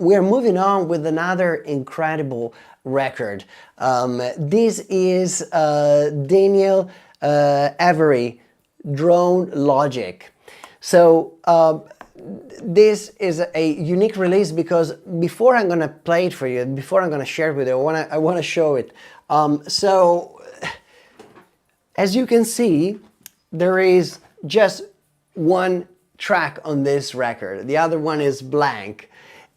we're moving on with another incredible record. This is Daniel Avery, Drone Logic. So this is a unique release because before I'm gonna play it for you, before I'm gonna share it with you, I wanna show it. So as you can see, there is just one track on this record. The other one is blank.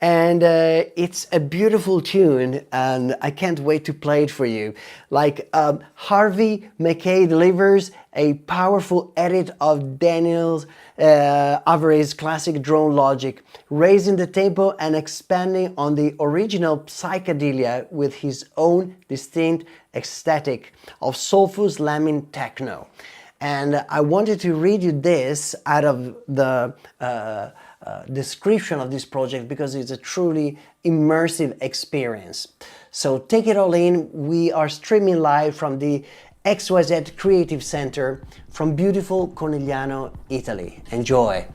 And it's a beautiful tune, and I can't wait to play it for you. Like Harvey McKay delivers a powerful edit of Daniel Avery's classic Drone Logic, raising the tempo and expanding on the original psychedelia with his own distinct aesthetic of soulful slamming techno. And I wanted to read you this out of the description of this project because it's a truly immersive experience. So take it all in. We are streaming live from the XYZ Creative Center from beautiful Conegliano, Italy. Enjoy!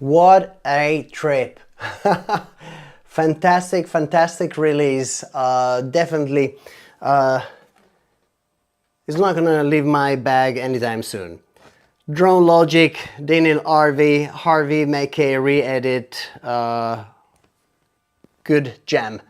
What a trip. Fantastic, fantastic release. Definitely it's not gonna leave my bag anytime soon. Drone Logic, Daniel Harvey McKay re-edit, good jam.